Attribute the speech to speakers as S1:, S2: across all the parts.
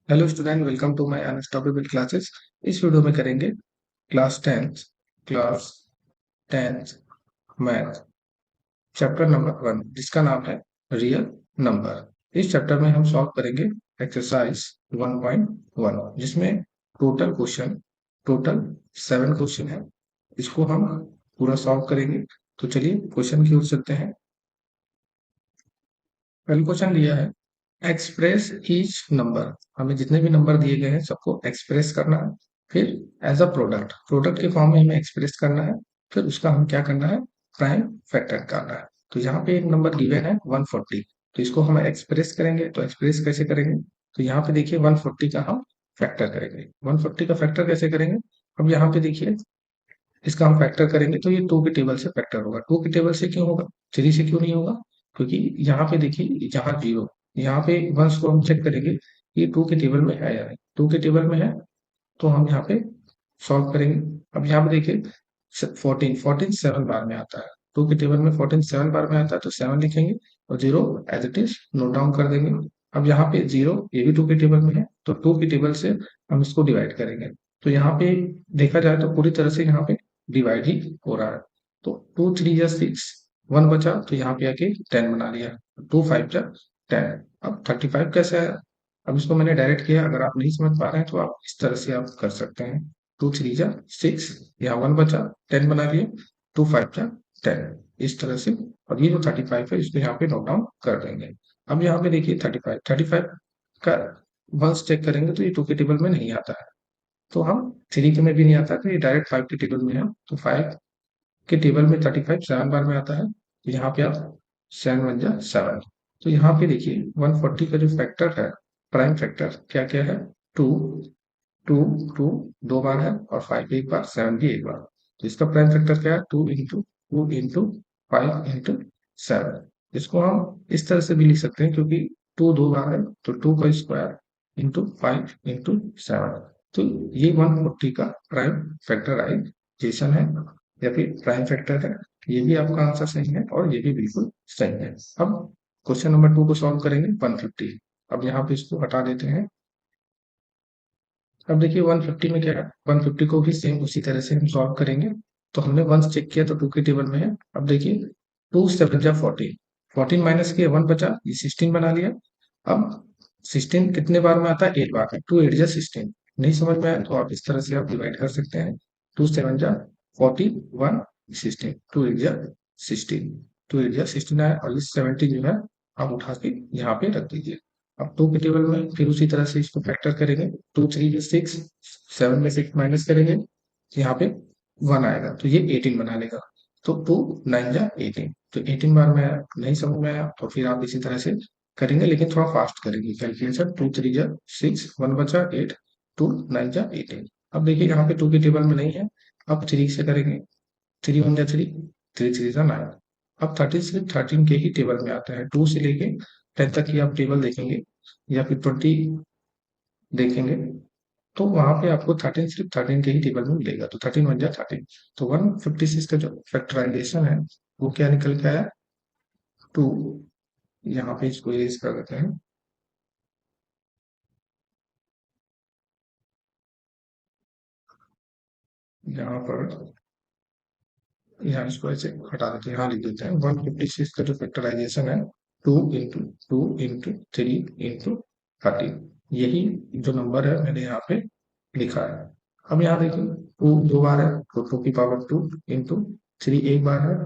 S1: Hello student, welcome to my unstoppable classes. इस video में करेंगे class 10th math chapter number 1, जिसका नाम है रियल नंबर। इस चैप्टर में हम सॉल्व करेंगे एक्सरसाइज 1.1, जिसमें टोटल 7 क्वेश्चन है। इसको हम पूरा सॉल्व करेंगे। तो चलिए क्वेश्चन की ओर चलते हैं। पहला क्वेश्चन दिया है एक्सप्रेस ईच नंबर। हमें जितने भी नंबर दिए गए हैं सबको एक्सप्रेस करना है। फिर एज अ प्रोडक्ट के फॉर्म में हमें एक्सप्रेस करना है। फिर उसका हम क्या करना है, प्राइम फैक्टर करना है। तो यहाँ पे एक नंबर गिवन है 140, तो इसको हम एक्सप्रेस करेंगे। तो एक्सप्रेस कैसे करेंगे, तो यहाँ पे देखिए 140 का हम फैक्टर करेंगे। 140 का फैक्टर कैसे करेंगे, अब यहाँ पे देखिए इसका हम फैक्टर करेंगे तो ये 2 के टेबल से फैक्टर होगा। 2 के टेबल से क्यों होगा, 3 से क्यों नहीं होगा, क्योंकि यहाँ पे देखिए यहाँ जीरो, यहाँ पे वंस को हम चेक करेंगे ये 2 के टेबल में है या नहीं। 2 के टेबल में है तो हम यहाँ पे सॉल्व करेंगे। अब यहाँ पे देखिए 14 7 बार में आता है। 2 के टेबल में 14 7 बार में आता है, तो 7 लिखेंगे और zero as it is note down कर देंगे। अब यहाँ पे जीरो, ये भी 2 के टेबल में है, तो 2 के टेबल से हम इसको डिवाइड करेंगे। तो यहाँ पे देखा जाए तो पूरी तरह से यहाँ पे डिवाइड ही हो रहा है। तो 2 3 या 6, 1 बचा तो यहाँ पे आके 10 बना लिया। 2 5 जा 10। अब 35 कैसे आया, अब इसको मैंने डायरेक्ट किया। अगर आप नहीं समझ पा रहे हैं तो आप इस तरह से आप कर सकते हैं। 2 3 जा 6, यहाँ 1 बचा 10 बना लिए। 2 5 जा 10, इस तरह से। और ये जो 35 है इसको यहाँ पे नोट डाउन कर देंगे। अब यहाँ पे देखिए 35 का वंस चेक करेंगे तो ये 2 के टेबल में नहीं आता है, तो हम 3 के में भी नहीं आता, तो ये डायरेक्ट 5 के टेबल में है। तो 5 के टेबल में 35 7 बार में आता है, तो यहाँ पे आप 7 बन जा 7। तो यहाँ पे देखिए 140 का जो फैक्टर है, प्राइम फैक्टर क्या क्या है, 2 2 2 2 बार है, और 5 एक बार, 7 भी एक बार। तो इसका प्राइम फैक्टर क्या है, 2 इंटू 5 इंटू 7। इसको हम इस तरह से भी लिख सकते हैं, क्योंकि 2 2 बार है तो 2 का स्क्वायर इंटू 5 इंटू 7। तो ये 140 का प्राइम फैक्टराइजेशन है या फिर प्राइम फैक्टर है। ये भी आपका आंसर सही है और ये भी बिल्कुल सही है। अब क्वेश्चन नंबर 2 को सॉल्व करेंगे 150। अब यहाँ पे इसको हटा देते हैं। अब देखिए 150 में क्या है, 150 को भी सेम उसी तरह से हम सॉल्व करेंगे। तो हमने वंस चेक किया तो 2 के टेबल में है। अब देखिए 2 7 जा 14, 14 माइनस किया 1 बचा, ये 16 बना लिया। अब 16 कितने बार में आता है, 8 बार में। 2 8 जा 16, नहीं समझ में आया तो आप इस तरह से आप डिवाइड कर सकते हैं। 2 7 जा 41, 16, 2 8 जा 16, 2 8 जा 16 आया, और ये 70 जो है आप उठा के यहाँ पे रख दीजिए। अब 2 के टेबल में फिर उसी तरह से इसको फैक्टर करेंगे। 2 3 6, 7 में 6 माइनस करेंगे, यहाँ पे 1 आएगा, तो ये 18 बना लेगा। तो 2 9 जा 18, तो 18 बार में आया, नहीं समझ में आया तो फिर आप इसी तरह से करेंगे, लेकिन थोड़ा फास्ट करेंगे कैलकुलेशन। 2 3 जा 6, 1 बचा 8, 2 9 जा 18। अब देखिए यहाँ पे 2 के टेबल में नहीं है, अब 3 से करेंगे। 3 1 जा 3, 3 3 जा 9। अब 30 सिर्फ 13 के ही टेबल में आता है। 2 से लेके 10 तक ही आप टेबल देखेंगे या फिर 20 देखेंगे, तो वहां पे आपको 13 सिर्फ 13 के ही टेबल में मिलेगा। तो 13 बन जाए 13। तो 156 का जो फैक्टराइजेशन है वो क्या निकल के आया, 2। यहाँ पे इसको इरेज कर देते हैं। यहाँ पर यहाँ इसको ऐसे हटा देते हैं, यहाँ लिख देते हैं 156 का जो फैक्टराइजेशन है, 2 इंटू 2 इंटू 3 इंटू 13। यही जो नंबर है मैंने यहाँ पे लिखा है। अब यहाँ देखिए 2 2 बार है, तो 2 की पावर 2 इंटू 3 एक बार है,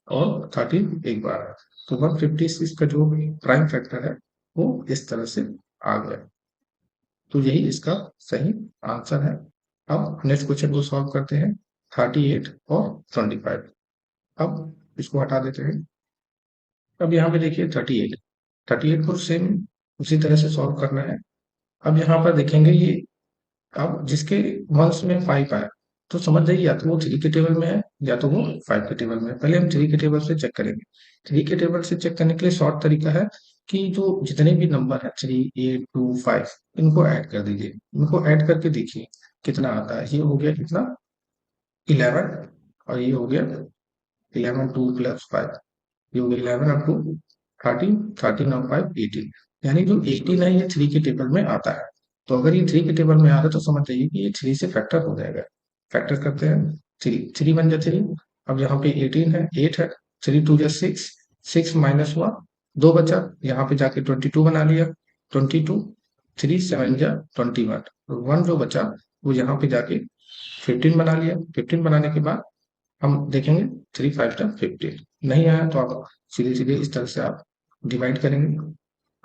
S1: और 13 एक बार है। तो 156 का जो प्राइम फैक्टर है वो इस तरह से आ गया। तो यही इसका सही आंसर है। अब नेक्स्ट क्वेश्चन को सॉल्व करते हैं, 38 और 25। अब इसको हटा देते हैं। अब यहाँ पे देखिए 38, 38 को सेम उसी तरह से सॉल्व करना है। अब यहाँ पर देखेंगे ये, अब जिसके वंश में 5 आया, तो समझ जाइए या तो वो 3 के टेबल में है या तो वो 5 के टेबल में है। पहले हम 3 के टेबल से चेक करेंगे। 3 के टेबल से चेक करने के लिए शॉर्ट तरीका है कि जो जितने भी नंबर है 3 8 2 5, इनको ऐड कर दीजिए। इनको ऐड करके देखिए कितना आता है। ये हो गया कितना, 11, और ये हो गया 11 2 प्लस 5, ये हो गया 11 अप टू 13, 13 और 5 18। यानी जो 18 है ये 3 के टेबल में आता है। तो अगर ये 3 के टेबल में आ रहा है तो समझ जाइए कि ये 3 से फैक्टर हो जाएगा। फैक्टर करते हैं, 3 3 1 जा 3। अब यहाँ पे 18 है, 8 है, 3 2 जा 6, 6 माइनस हुआ, 2 बचा, यहाँ पे जाके 22 बना लिया, 22, 3 7 जा 21, 1 जो बचा वो यहाँ पे जाके 15 बना लिया। 15 बनाने के बाद हम देखेंगे 3 5 जा 15, नहीं आया तो आप सीधे सीधे इस तरह से आप डिवाइड करेंगे,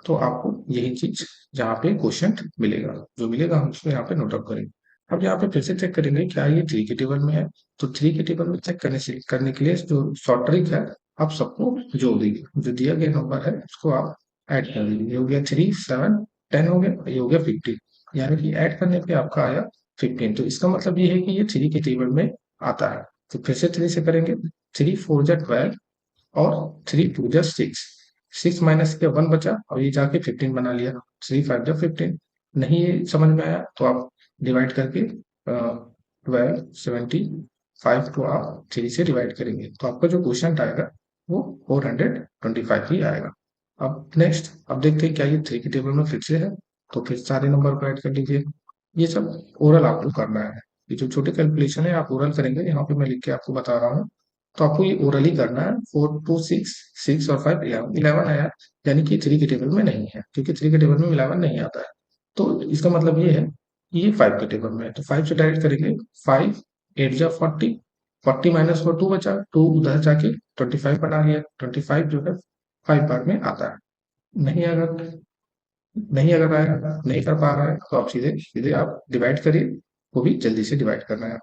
S1: तो आपको यही चीज जहाँ पे क्वेश्चन मिलेगा, जो मिलेगा हम उसको यहाँ पे नोट आउट करेंगे। अब यहाँ पे फिर से चेक करेंगे क्या ये 3 के टेबल में है, तो 3 के टेबल में चेक करने के लिए जो शॉर्ट ट्रिक है, आप सबको जोड़ दीजिए, जो दिया गया नंबर है उसको आप ऐड कर दीजिए। ये हो गया 3 7 10 हो गया, ये हो गया 15, यानी कि ऐड करने पे आपका आया 15। तो इसका मतलब ये है कि ये 3 के टेबल में आता है। तो फिर से 3 से करेंगे, 3 4 जा 12 और 3 2 जा 6, 6 माइनस किया 1 बचा और ये जाके 15 बना लिया, 3 5 जा 15। नहीं ये समझ में आया तो आप डिवाइड करके 12 75 को आप 3 से डिवाइड करेंगे, तो आपका जो क्वेश्चन आएगा वो 425 ही आएगा। अब नेक्स्ट, अब देखते हैं क्या ये 3 के टेबल में फिर से है, तो फिर सारे नंबर को ऐड कर लीजिए। ये सब ओरल आपको करना है, ये जो छोटे कैलकुलेशन है आप ओरल करेंगे, यहाँ पे मैं लिख के आपको बता रहा हूँ। तो आपको ये ओरली करना है। 4 2 6, 6 और 5 11, 11 आया, यानी कि 3 के टेबल में नहीं है, क्योंकि 3 के टेबल में 11 नहीं आता है। तो इसका मतलब ये है कि ये 5 के टेबल में है, तो 5 से डायरेक्ट करेंगे। 5 8 जा 40, 40 माइनस हुआ 2 बचा, 2 उधर जाके 25 बना लिया, 25 जो है 5 बार में आता है। नहीं अगर नहीं अगर आया, नहीं कर पा रहा है तो आप सीधे सीधे आप डिवाइड करिए, वो भी जल्दी से डिवाइड करना है।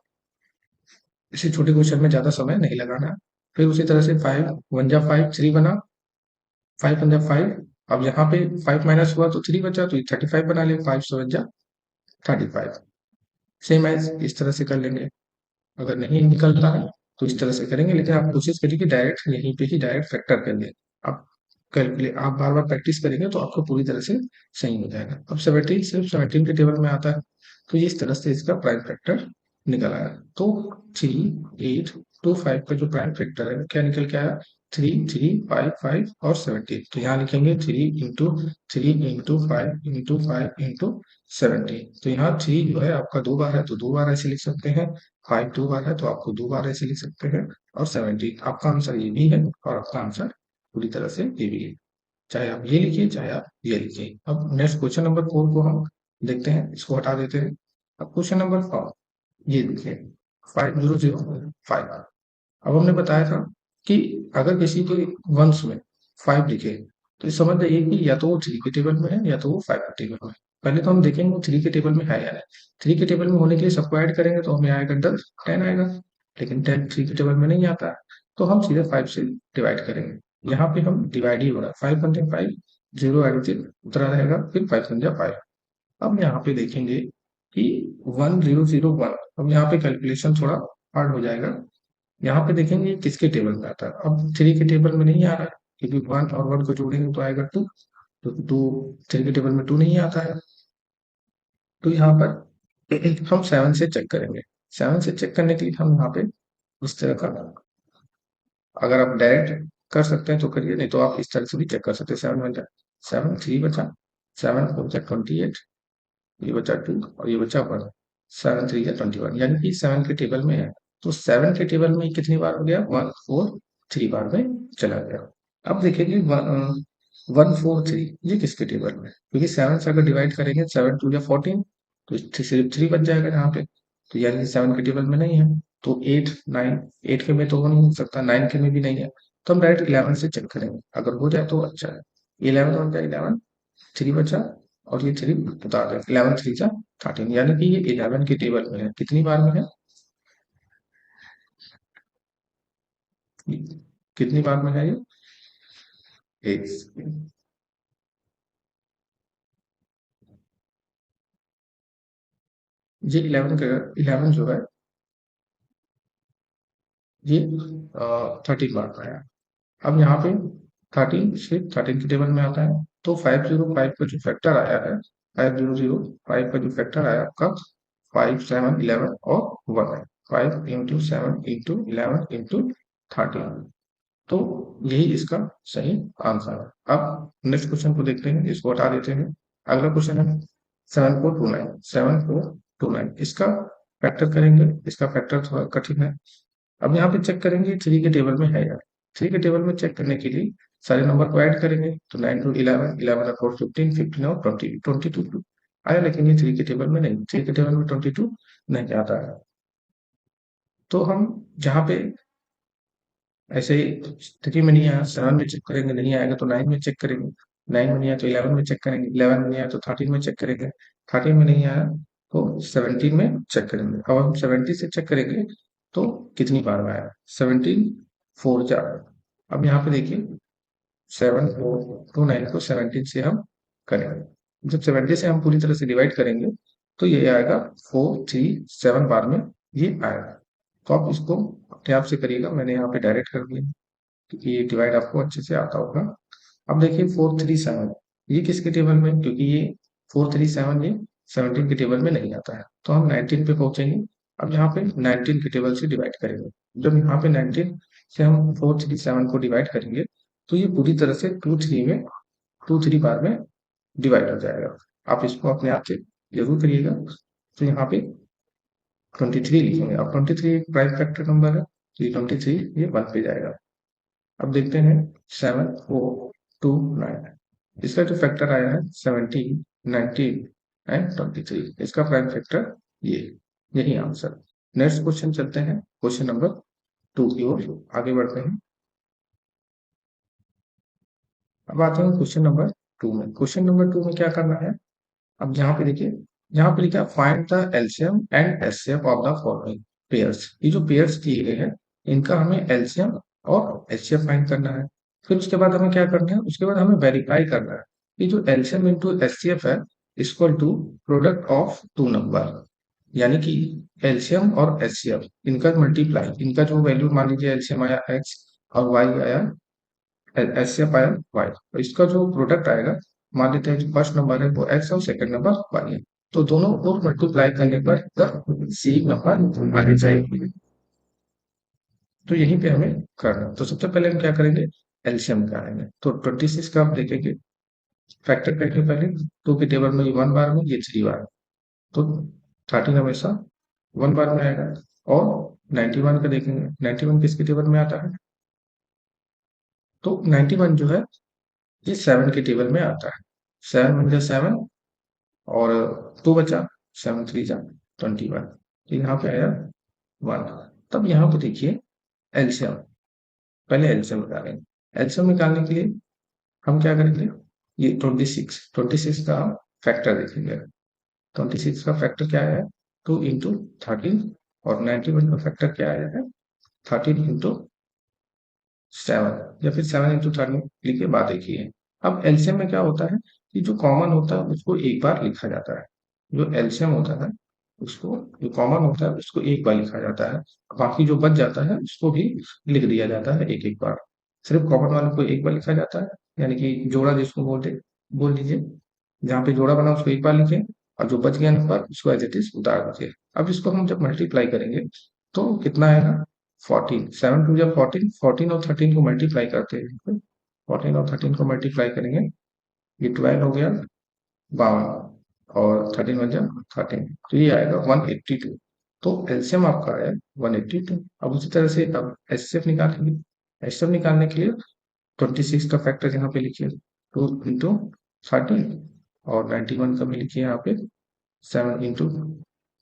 S1: इसी छोटे क्वेश्चन में ज्यादा समय नहीं लगाना है। फिर उसी तरह से 5 1 जा 5, 3 बना, 5 1 जा 5। अब यहाँ पे 5 माइनस हुआ तो 3 बचा, तो 35 बना लिया, 5 7 जा 35। सेम एज इस तरह से कर लेंगे। अगर नहीं निकलता है तो इस तरह से करेंगे, लेकिन आप कोशिश करिए कि डायरेक्ट यहीं पे ही डायरेक्ट फैक्टर करिए। आप कैलकुलेट आप बार बार प्रैक्टिस करेंगे तो आपको पूरी तरह से सही हो जाएगा। अब 17 सिर्फ 17 के टेबल में आता है, तो इस तरह से इसका प्राइम फैक्टर निकल आया। तो 3825 का जो प्राइम फैक्टर है क्या निकल के आया, 3355 और 17। तो यहाँ लिखेंगे 3 इंटू 5 इंटू 5 इंटू 17। तो यहाँ 3 जो है आपका 2 बार है तो 2 बार ऐसे लिख सकते हैं, 5 2 बार है तो आपको 2 बार ऐसे लिख सकते हैं, और 17 आपका आंसर ये भी है, और आपका आंसर पूरी तरह से ये भी है। चाहे आप ये लिखिए चाहे आप ये लिखिए। अब नेक्स्ट क्वेश्चन नंबर 4 को हम देखते हैं, इसको हटा देते हैं। अब क्वेश्चन नंबर 4 ये देखिए, 5005। अब हमने बताया था कि अगर किसी के वंश में 5 लिखे तो समझ जाइए कि या तो वो 3 के टेबल में है या तो वो 5 के टेबल में है। पहले तो हम देखेंगे वो 3 के टेबल में है या नहीं। 3 के टेबल में होने के लिए सबको ऐड करेंगे तो हमें आएगा 10 10 आएगा, लेकिन 10 3 के टेबल में नहीं आता है, तो हम सीधे 5 से डिवाइड करेंगे। यहाँ पे हम डिवाइड ही हो रहा है, 5 1 जा 5, 0 एडिटिव उतरा रहेगा, फिर 5 1 जा 5। अब यहाँ पे देखेंगे कि 1001, अब यहाँ पे कैलकुलेशन थोड़ा हार्ड हो जाएगा। यहाँ पे देखेंगे ये किसके टेबल में आता है। अब 3 के टेबल में नहीं आ रहा है, क्योंकि 1 और 1 को जोड़ेंगे तो आएगा 2, तो 2 3 के टेबल में 2 नहीं आता है। तो यहाँ पर हम 7 से चेक करेंगे। 7 से चेक करने के लिए हम यहाँ पे इस तरह का, अगर आप डायरेक्ट कर सकते हैं तो करिए, नहीं तो आप इस तरह से भी चेक कर सकते हैं। 7 बचा, 7 3 बचा, 7 4 जा 28, ये बचा 2 और ये बचा 1, 7 3 जा 21, यानी कि 7 के टेबल में है। तो 7 के टेबल में कितनी बार हो गया, 1 4 3 बार में चला गया। अब देखेंगे 1 4 3 ये किसके टेबल में है, क्योंकि 7 से अगर डिवाइड करेंगे 7 2 जा 14, तो सिर्फ 3 बच जाएगा यहाँ पे, तो यानी कि 7 के टेबल में नहीं है। तो 8 9, 8 के में तो हो नहीं सकता, 9 के में भी नहीं है, तो हम डायरेक्ट 11 से चेक करेंगे, अगर हो जाए तो अच्छा है। 11 बन जाए, 11 3 बचा और ये 3 उतार दें, 11 3 जा 13, यानी कि ये 11 के टेबल में है। कितनी बार में है, कितनी बार में है ये, एक, ये 11 का 11 जो है ये 13 बार में है। अब यहाँ पे 13 सिर्फ 13 के टेबल में आता है, तो 505 का जो फैक्टर आया है, 5005 का जो फैक्टर आया आपका 5 7 11 और 1 है, 5 इंटू 7 इंटू 11 इंटू 13। तो यही इसका सही आंसर है। अब नेक्स्ट क्वेश्चन को देखते हैं, इसको हटा देते हैं। अगला क्वेश्चन है 7429 इसका फैक्टर करेंगे, इसका फैक्टर थोड़ा कठिन है। अब यहाँ पे चेक करेंगे थ्री के टेबल में है यार, थ्री के टेबल में चेक करने के लिए सारे नंबर को ऐड करेंगे, तो 9 टू 11, 11 और 4 15, 15 और 20, 22 आया, लेकिन ये थ्री के टेबल में नहीं, थ्री के टेबल में 22 नहीं आता है। तो हम जहाँ पे ऐसे थ्री में नहीं आया, सेवन में चेक करेंगे, नहीं आएगा तो नाइन में चेक करेंगे, नाइन में नहीं आया तो इलेवन में चेक करेंगे, इलेवन में नहीं आया तो थर्टीन में चेक करेंगे, थर्टीन में नहीं आया तो सेवनटीन में चेक करेंगे। अब हम 70 से चेक करेंगे तो कितनी बार में आया, 17 फोर जा। अब यहाँ पे देखिए 7429 को 17 से हम करेंगे, जब 70 से हम पूरी तरह से डिवाइड करेंगे तो ये आएगा 437 बार में ये आएगा। तो आप इसको अपने आप से करिएगा, मैंने यहाँ पे डायरेक्ट कर दिया क्योंकि ये डिवाइड आपको अच्छे से आता होगा। अब देखिए 437 ये किसके टेबल में, क्योंकि ये 437 ये 17 के टेबल में नहीं आता है, तो हम 19 पे पहुंचेंगे। अब यहाँ पे 19 के टेबल से डिवाइड करेंगे, जब यहाँ पे 19 से हम 437 को डिवाइड करेंगे तो ये पूरी तरह से 2 3 बार में डिवाइड हो जाएगा। आप इसको अपने आप से जरूर करिएगा। तो यहाँ पे 23 लिखेंगे, अब 23 एक प्राइम फैक्टर नंबर है, तो ये 23 ये 1 पे जाएगा। अब देखते हैं 7429 इसका जो फैक्टर आया है 17, 19 एंड 23, इसका प्राइम फैक्टर ये, यही आंसर। नेक्स्ट क्वेश्चन चलते हैं, क्वेश्चन नंबर 2 की ओर आगे बढ़ते हैं। अब आते हैं क्वेश्चन नंबर 2 में। क्वेश्चन नंबर 2 में क्या करना है, अब यहाँ पे देखिए, यहाँ पे लिखा find the LCM and HCF of the following pairs. ये जो पेयर्स दिए गए हैं इनका हमें एलसीएम और एचसीएफ फाइंड करना है। फिर उसके बाद हमें क्या करना है, उसके बाद हमें वेरीफाई करना है कि जो एलसीएम इंटू एचसीएफ है equal to product of two number, यानी कि एलसीएम और एचसीएफ इनका मल्टीप्लाई, इनका जो वैल्यू मान लीजिए एलसीएम आया एक्स और वाई आया, एचसीएफ आया वाई, और इसका जो प्रोडक्ट आएगा मान लेते हैं जो फर्स्ट नंबर है वो एक्स और सेकंड नंबर वाई है, तो दोनों को मल्टीप्लाई करने पर सी नंबर आनी चाहिए। तो यहीं पे हमें करना, तो सबसे पहले हम क्या करेंगे, एलसीएम निकालेंगे। तो 26 का आप देखेंगे फैक्टर करके पहले, टू के टेबल में 1 बार में ये 3 बार, तो 13 हमेशा 1 बार में आएगा। और 91 का देखेंगे, 91 किसके टेबल में आता है, तो 91 जो है ये 7 के टेबल में आता है, 7 और 2 बचा, 7 3 जा 21, तो यहाँ पे आया 1। तब यहाँ पे देखिए एलसीएम, पहले एलसीएम निकालेंगे। एलसीएम निकालने के लिए हम क्या करेंगे, ये 26 का फैक्टर देखेंगे। 26 का फैक्टर क्या आया है, 2 इंटू 13, और 91 का फैक्टर क्या आया है, 13 इंटू 7, या फिर 7 इंटू 13 लिखे बाद देखिए। अब एलसीएम में क्या होता है कि जो कॉमन होता है उसको एक बार लिखा जाता है, जो एलसीएम होता है उसको, जो कॉमन होता है उसको एक बार लिखा जाता है, बाकी जो बच जाता है उसको भी लिख दिया जाता है एक एक बार। सिर्फ कॉमन वाले को एक बार लिखा जाता है, यानी कि जोड़ा जिसको बोलते बोल दीजिए, जहाँ पे जोड़ा बना उसको एक बार लिखें, और जो बच गया नंबर उसको एज इट इज उतार दीजिए। अब इसको हम जब मल्टीप्लाई करेंगे तो कितना आएगा, 14, 7 टू जब 14, 14 और 13 को मल्टीप्लाई करते हैं, 14 और 13 को मल्टीप्लाई करेंगे, ये 12 हो गया 52, और 13 बन जाए 13, तो ये आएगा 182। तो एलसीएम आपका आया 182। अब उसी तरह से अब एचसीएफ निकालेंगे। एचसीएफ निकालने के लिए 26 का फैक्टर यहाँ पे लिखिए, 2 इंटू 13, और 91 का भी लिखिए यहाँ पे 7 इंटू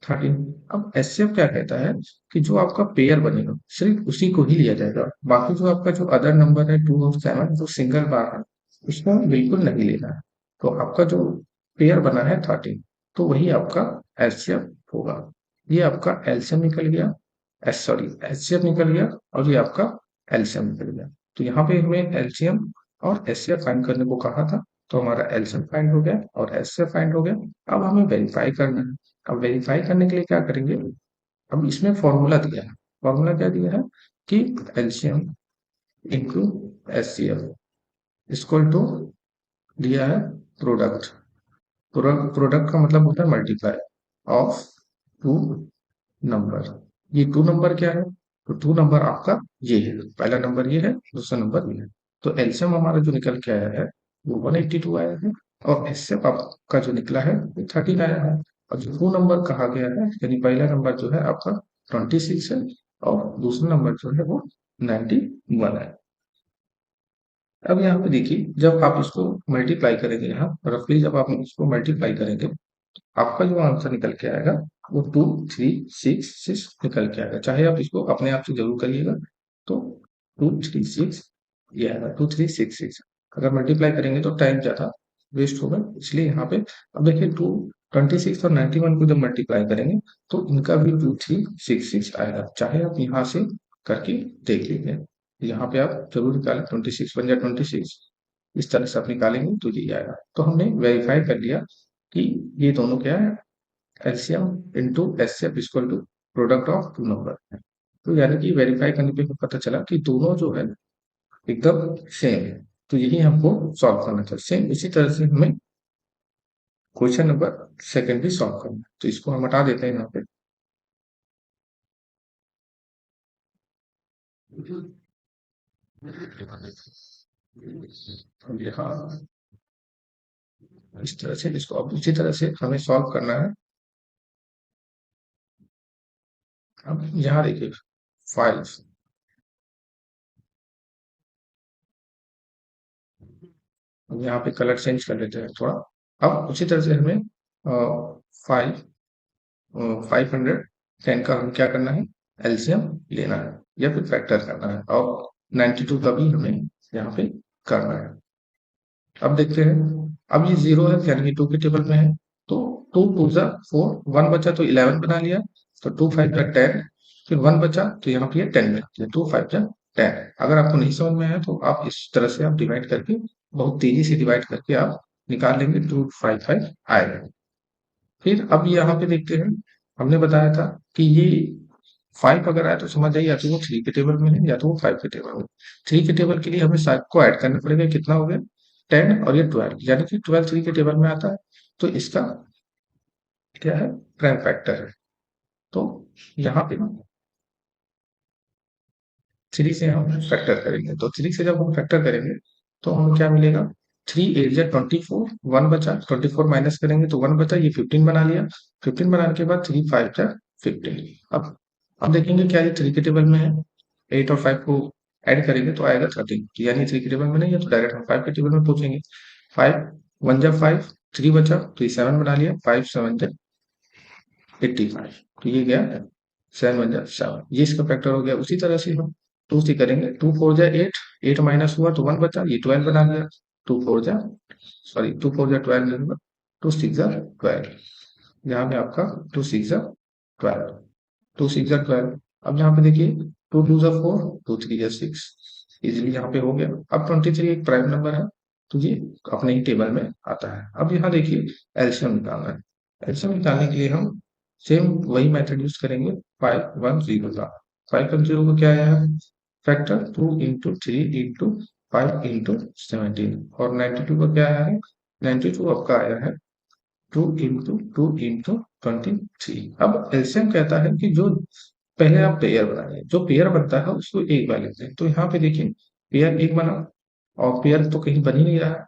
S1: 13। अब एचसीएफ क्या कहता है कि जो आपका पेयर बनेगा सिर्फ उसी को ही लिया जाएगा, बाकी जो आपका जो अदर नंबर है 2 और 7 जो सिंगल बार है उसको बिल्कुल नहीं लेना है। तो आपका जो पेयर बना है 13, तो वही आपका एचसीएफ होगा। ये आपका एलसीएम निकल गया, सॉरी एचसीएफ निकल गया, और ये आपका एलसीएम निकल गया। तो यहाँ पे हमें एलसीएम और एचसीएफ फाइंड करने को कहा था, तो हमारा एलसीएम फाइंड हो गया और एचसीएफ फाइंड हो गया। अब हमें वेरीफाई करना है। अब वेरीफाई करने के लिए क्या करेंगे, अब इसमें फॉर्मूला दिया है, फॉर्मूला क्या दिया है कि LCM into HCF equal to दिया है प्रोडक्ट, प्रोडक्ट का मतलब होता है मल्टीप्लाई ऑफ टू नंबर। ये टू नंबर क्या है, तो टू नंबर आपका ये है, पहला नंबर ये है, दूसरा नंबर ये है। तो एलसीएम हमारा जो निकल के आया है वो 182 आया है, और एचसीएफ आपका जो निकला है वो 13 आया है। और जो टू नंबर कहा गया है यानी पहला नंबर जो है आपका 26 है और दूसरा नंबर जो है वो 91 है। अब यहाँ पे देखिए जब आप इसको मल्टीप्लाई करेंगे, यहाँ रफली जब आप इसको मल्टीप्लाई करेंगे, आपका जो आंसर निकल के आएगा वो 2366 निकल के आएगा। चाहे आप इसको अपने आप से जरूर करिएगा, तो 236 ये आएगा 2366। अगर मल्टीप्लाई करेंगे तो टाइम ज्यादा वेस्ट होगा, इसलिए यहाँ पे अब देखिए 226 और 91 को जब मल्टीप्लाई करेंगे तो इनका भी 2366 आएगा। चाहे आप यहाँ से करके देख लीजिए, यहाँ पे आप जरूर निकालें, 26 बन जाए 26, इस तरह से आप निकालेंगे तो ये आएगा। तो हमने वेरीफाई कर लिया कि ये दोनों क्या है, LCM into HCF equal to product of two number है। तो यानी कि वेरीफाई करने पे हमें पता चला कि दोनों जो है एकदम सेम है। तो यही हमको सॉल्व करना था। सेम इसी तरह से हमें क्वेश्चन नंबर सेकंड भी सॉल्व करना है। तो इसको हम हटा देते हैं यहाँ पे। अब यहाँ इस तरह से इसको अब उसी तरह से हमें सॉल्व करना है। अब यहाँ देखिए 5, अब यहाँ पे कलर चेंज कर लेते हैं थोड़ा। अब उसी तरह से हमें 510 का हम क्या करना है, एलसीएम लेना है या फिर फैक्टर करना है, और 92 का भी हमें यहाँ पे करना है। अब देखते हैं, अब ये जीरो है यानी कि टू के टेबल में है, तो टू टू जा फोर, वन बचा तो 11 बना लिया, तो टू फाइव जा 10, फिर वन बचा तो यहाँ पे 10 में, टू फाइव जा 10। अगर आपको नहीं समझ में आया तो आप इस तरह से आप डिवाइड करके, बहुत तेजी से डिवाइड करके आप निकाल लेंगे, 255 आएगा। फिर अब यहाँ पे देखते हैं, हमने बताया था कि ये 5 अगर आए तो समझ जाइए या तो वो 3 के टेबल में है या तो वो 5 के टेबल में। 3 के टेबल के लिए हमें 7 को ऐड करना पड़ेगा, कितना हो गया 10 और ये 12, यानी कि 12 3 के टेबल में आता है, तो इसका क्या है, प्राइम फैक्टर है। तो यहाँ पे 3 से हम फैक्टर करेंगे, तो 3 से जब हम फैक्टर करेंगे तो हमें क्या मिलेगा, 3 8 जा 24, वन बचा, 24 माइनस करेंगे तो वन बचा, ये 15 बना लिया। 15 बनाने के बाद 3 5 जा 15। अब देखेंगे क्या ये 3 के टेबल में है, 8 और 5 को ऐड करेंगे तो आएगा 13, यानी 3 के टेबल में नहीं है तो डायरेक्ट हम 5 के टेबल में पूछेंगे। 5 1 जा 5, 3 बचा तो ये 7 बना लिया, 5 7 जा 85, तो ये गया 7 1 जा 7, ये इसका फैक्टर हो गया। उसी तरह से हम 2 से करेंगे, 2 4 जा 8, 8 माइनस हुआ तो 1 बचा, ये 12 बना लिया। 2 4 जा सॉरी 2 4 जा 12, 2 6 जा 12, यहाँ पे आपका 2 6 जा 12, 2 6 जा 12। अब यहाँ पे देखिए 2 2 जा 4, 2 3 जा 6, इजिली यहाँ पे हो गया। अब 23 एक प्राइम नंबर है, तो ये अपने ही टेबल में आता है। अब यहाँ देखिए एल्शियम निकालना है। एल्शियम निकालने के लिए हम सेम वही मेथड यूज करेंगे, 510 का। 510 का क्या आया है, फैक्टर 2 इंटू 3 इंटू 5 इंटू 17, और 92 का क्या आया है, 92 आपका आया है 2 इंटू अब एलसीएम कहता है कि जो पहले आप पेयर बनाए, जो पेयर बनता है उसको एक बार लेते हैं। तो यहाँ पे देखिए पेयर एक बना, और पेयर तो कहीं बन ही नहीं रहा है,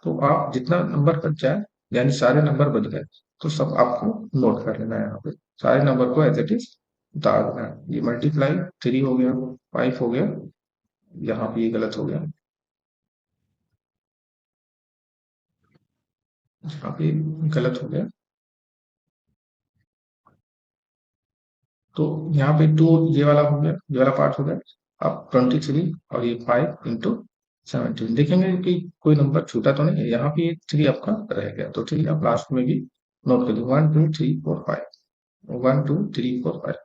S1: तो आप जितना नंबर बच जाए, यानी सारे नंबर बच गए, तो सब आपको नोट कर लेना है। यहाँ पे सारे नंबर को एज इट इज उतार देना है। ये मल्टीप्लाई 3 हो गया, 5 हो गया, यहाँ पे ये गलत हो गया, यहाँ पे गलत हो गया, तो यहाँ पे 2 ये वाला हो गया, ये वाला पार्ट हो गया। अब 23 और ये 5 इंटू 17, देखेंगे कि कोई नंबर छूटा तो नहीं है, यहाँ पे ये 3 आपका रह गया, तो 3 आप लास्ट में भी नोट कर दो, 1 2 3 4 5, 1 2 3 4 5।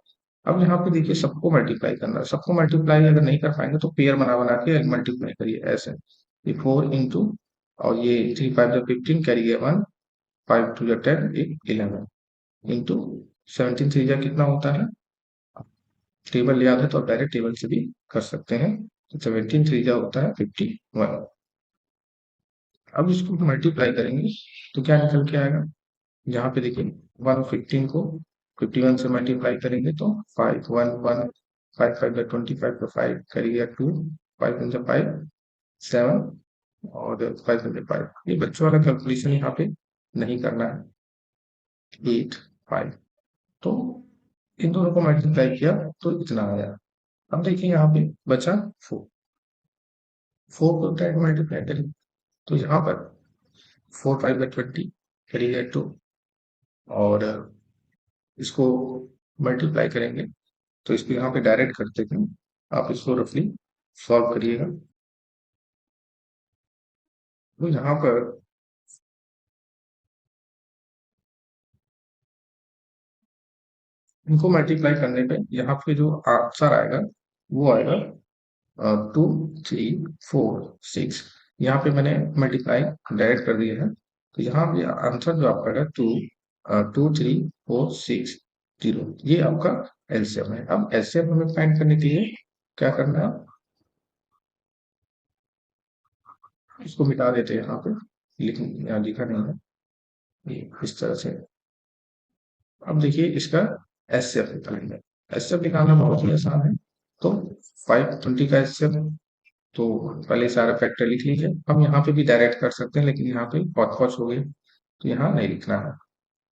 S1: अब यहाँ पे देखिए सबको मल्टीप्लाई करना है, सबको मल्टीप्लाई अगर नहीं कर पाएंगे तो पेयर बना बना के मल्टीप्लाई करिए ऐसे। ये 4 इंटू, और ये 3 5 जा 15 कैरी गया 1, 5 2 जा 10, 11 इंटू 17 3 जा कितना होता है, टेबल याद है तो आप डायरेक्ट टेबल से भी कर सकते हैं। तो 17 3 जा होता है 51। अब इसको मल्टीप्लाई करेंगे तो क्या निकल के आएगा, यहाँ पे देखिए 115 को 51 से मल्टीप्लाई करेंगे तो 5 1 1, 5 5 25 तो 5 करिएगा 2, 5 1 5 7, और 5 ये बच्चों वाला कैलकुलेशन यहाँ पे नहीं करना है। 8 5, तो इन दोनों को मल्टीप्लाई किया तो इतना आया। अब देखिए यहाँ पे बचा 4, 4 को डायरेक्ट मल्टीप्लाई करें तो यहाँ पर 4 5 20 करिएगा 2, और इसको मल्टीप्लाई करेंगे तो इसको यहाँ पे डायरेक्ट करते हैं। आप इसको रफली सॉल्व करिएगा तो यहाँ पर इनको मल्टीप्लाई करने पे यहाँ पे जो आंसर आएगा वो आएगा 2 3 4 6। यहाँ पे मैंने मल्टीप्लाई डायरेक्ट कर दिया है तो यहाँ पे आंसर जो आपका है 2 2 3 4 6 0, ये आपका एलसीएम है। अब एलसीएम हमें फाइंड करने के लिए क्या करना है, इसको मिटा देते हैं यहाँ पे, लेकिन यहाँ लिखा नहीं है, ये इस तरह से। अब देखिए इसका एचसीएफ निकालेंगे। एचसीएफ निकालना बहुत ही आसान है। तो 520 का एचसीएफ, तो पहले सारा फैक्टर लिख लीजिए। हम यहाँ पे भी डायरेक्ट कर सकते हैं लेकिन यहाँ पे बहुत पहुंच हो गई तो यहाँ नहीं लिखना है,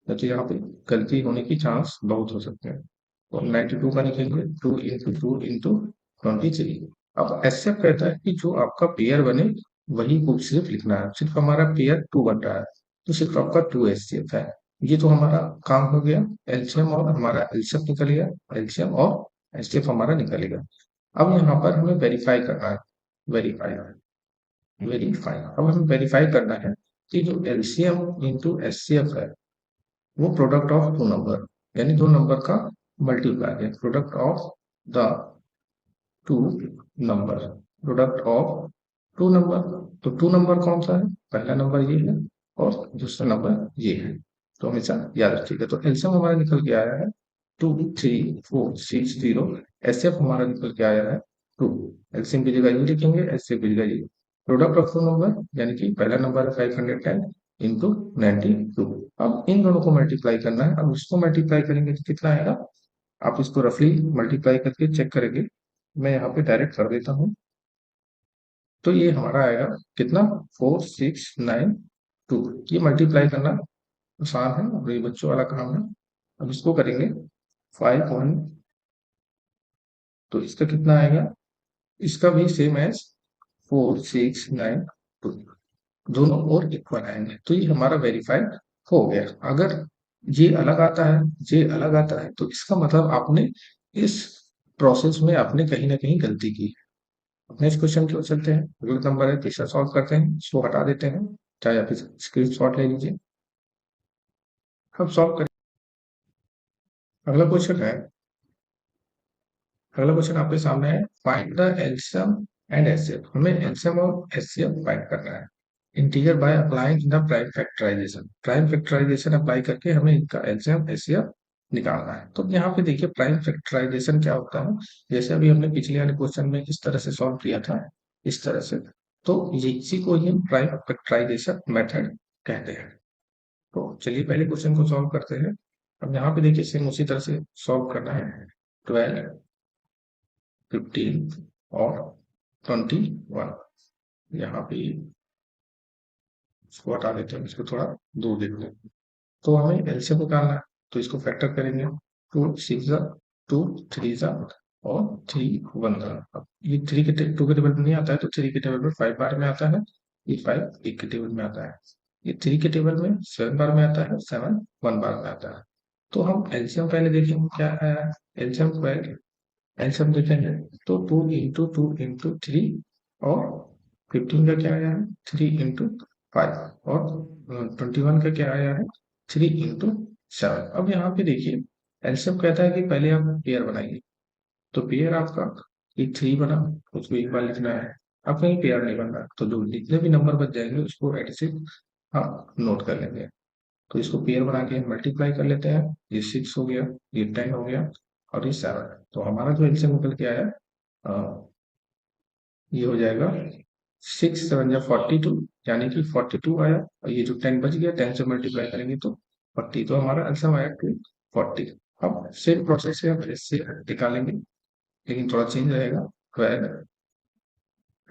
S1: तो यहाँ पे गलती होने की चांस बहुत हो सकते हैं। तो 92 का लिखेंगे 2 into 2 into 23। अब ऐसे कहता है कि जो आपका पेयर बने वही को सिर्फ लिखना है। सिर्फ हमारा पेयर 2 बन रहा है तो सिर्फ आपका 2 एचसीएफ है। ये तो हमारा काम हो गया। एलसीएम और हमारा एलसीएफ निकल गया, एलसीएम और एचसीएफ हमारा निकलेगा। अब यहाँ पर हमें वेरीफाई करना है। वेरीफाई, वेरीफाई, अब हमें वेरीफाई करना है कि जो एलसीएम इंटू एचसीएफ है वो प्रोडक्ट ऑफ टू नंबर, यानी दो नंबर का मल्टीप्लाई है। Product of the two number, product of two number. तो टू नंबर कौन सा है, पहला नंबर ये है और दूसरा नंबर ये है, तो हमेशा याद रखिएगा। तो एलसीएम हमारा निकल के आया है 2 3 4 6 0। एचसीएफ हमारा निकल के आया है 2। एलसीएम की जगह ये लिखेंगे, एचसीएफ की जगह ये। प्रोडक्ट ऑफ टू नंबर यानी कि पहला नंबर है 510 इंटू 92। अब इन दोनों को मल्टीप्लाई करना है। अब इसको मल्टीप्लाई करेंगे तो कितना आएगा, आप इसको रफली मल्टीप्लाई करके चेक करेंगे। मैं यहाँ पे डायरेक्ट कर देता हूँ तो ये हमारा आएगा कितना, 4692। ये मल्टीप्लाई करना आसान है और ये बच्चों वाला काम है। अब इसको करेंगे 5 1, तो इसका कितना आएगा, इसका भी सेम एज 4692, दोनों और इक्वल आएंगे तो ये हमारा वेरीफाइड हो गया। अगर ये अलग आता है, ये अलग आता है तो इसका मतलब आपने इस प्रोसेस में आपने कहीं ना कहीं गलती की। नेक्स्ट क्वेश्चन की ओर चलते हैं। अगला नंबर है, तीसरा सॉल्व करते हैं, इसको हटा देते हैं, चाहे आप स्क्रीन शॉट ले लीजिए। हम सॉल्व करें। अगला क्वेश्चन है, अगला क्वेश्चन आपके सामने है, find the LCM and HCF. हमें एलसीएम और एचसीएफ फाइंड करना है। Integral by applying the prime factorisation, prime factorisation apply करके हमें इनका एलसीएम एचसीएफ निकालना है। तो यहाँ पे देखिए प्राइम फैक्टराइजेशन क्या होता है, जैसे अभी हमने पिछले वाले क्वेश्चन में किस तरह से सॉल्व किया था, इस तरह से। तो ये इसी को ही प्राइम फैक्टराइजेशन मेथड कहते हैं। तो चलिए पहले क्वेश्चन को सॉल्व करते हैं। अब यहाँ पे देखिए सेम उसी तरह से सॉल्व करना है। 12 15 और 21, यहाँ पे इसको हटा देते हैं, इसको थोड़ा दूर देखते हैं। तो हमें एलसीएम निकालना है तो इसको फैक्टर करेंगे। 2 6 2 3 और 3 1। अब ये 3 के 2 के टेबल में नहीं आता है तो 3 के टेबल में 5 बार में आता है, ये 5 1 के टेबल में आता है। ये 3 के टेबल में 7 बार में आता है, 7 1 बार में आता है। तो हम एलसीएम पहले देखेंगे क्या आया है। एलसीएम पहले एलसीएम देखेंगे तो 2 into 2 into 3 और 15 का क्या आया है 3 into 5 और 21 का क्या आया है 3 into 7। अब यहाँ पे देखिए एलसीएम कहता है कि पहले आप पेयर बनाइए, तो पेयर आपका एक 3 बना, उसको एक बार लिखना है। अब कहीं पेयर नहीं बन रहा तो जो जितने भी नंबर बच जाएंगे उसको एडिशन आप नोट कर लेंगे। तो इसको पेयर बना के मल्टीप्लाई कर लेते हैं। ये 6 हो गया, ये 10 हो गया और ये 7। तो हमारा जो एलसीएम निकल के आया ये हो जाएगा 6 7 या 42, यानी कि 42 आया। और ये जो 10 बच गया 10 से मल्टीप्लाई करेंगे तो 40, तो हमारा एलसीएम आया 240। अब सेम प्रोसेस से हम इससे निकालेंगे लेकिन थोड़ा चेंज रहेगा। 12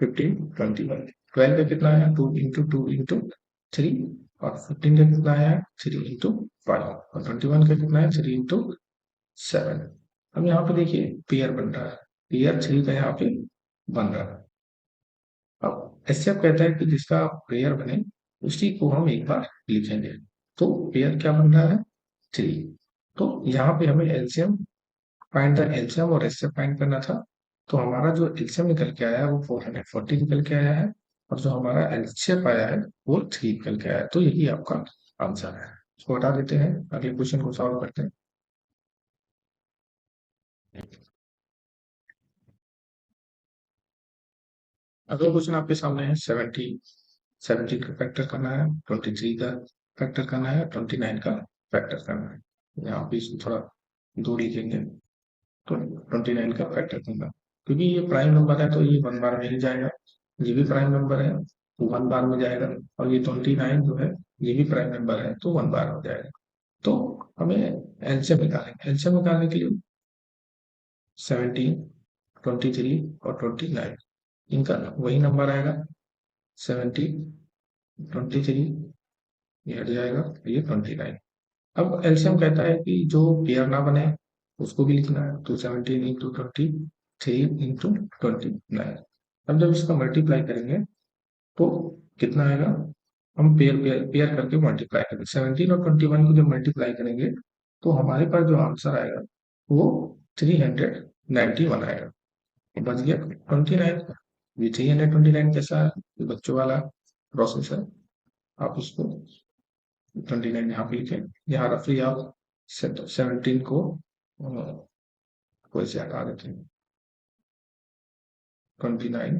S1: 15 21, 12 का कितना आया, 2 × 3, और 15 का कितना आया, 3 × 5, और 21 का कितना है, 3 × 7। अब यहाँ पे देखिए पेयर बन रहा है, पेयर 3 का यहाँ पे बन रहा है। अब एसएफ कहता है कि जिसका पेयर बने उसी को हम एक बार लिखेंगे। तो पेयर क्या बन रहा है, 3। तो यहाँ पे हमें एलसीएम फाइंड द एलसीएम और एचसीएफ फाइंड करना था। तो हमारा जो एलसीएम निकल के आया है वो 440 निकल के आया है, और जो हमारा एचसीएफ आया है वो 3 निकल के आया है। तो यही आपका आंसर है। इसको हटा देते हैं, अगले क्वेश्चन को सॉल्व करते हैं। अगला क्वेश्चन आपके सामने है 70 का फैक्टर करना है, 23 का फैक्टर करना है, 29 का फैक्टर करना है। यहाँ पे इसको थोड़ा दो लिखेंगे, तो 29 का फैक्टर करना, क्योंकि ये प्राइम नंबर है तो ये 1 बार में ही जाएगा। ये भी प्राइम नंबर है तो 1 बार में जाएगा, और ये 29 जो है ये भी प्राइम नंबर है तो 1 बार में जाएगा। तो हमें एलसीएम निकालेंगे। एलसीएम निकालने के लिए 17, 23 और 29 इनका वही नंबर आएगा। 17, 23 ये हट जाएगा, ये 29। अब एलसीएम कहता है कि जो पेयर ना बने उसको भी लिखना है, तो 17 × 23 × 29। अब जब इसका मल्टीप्लाई करेंगे तो कितना आएगा, हम पेयर पेयर पेयर करके मल्टीप्लाई करेंगे। 17 और 21 को जब मल्टीप्लाई करेंगे तो हमारे पास जो आंसर आएगा वो 391 आएगा। बच गया 29। ये 329 कैसा है, ये बच्चों वाला प्रोसेस है। आप उसको 29 यहाँ पे लिखें। यहाँ रफली आप 17 को ऐसे हटा देते हैं। 29,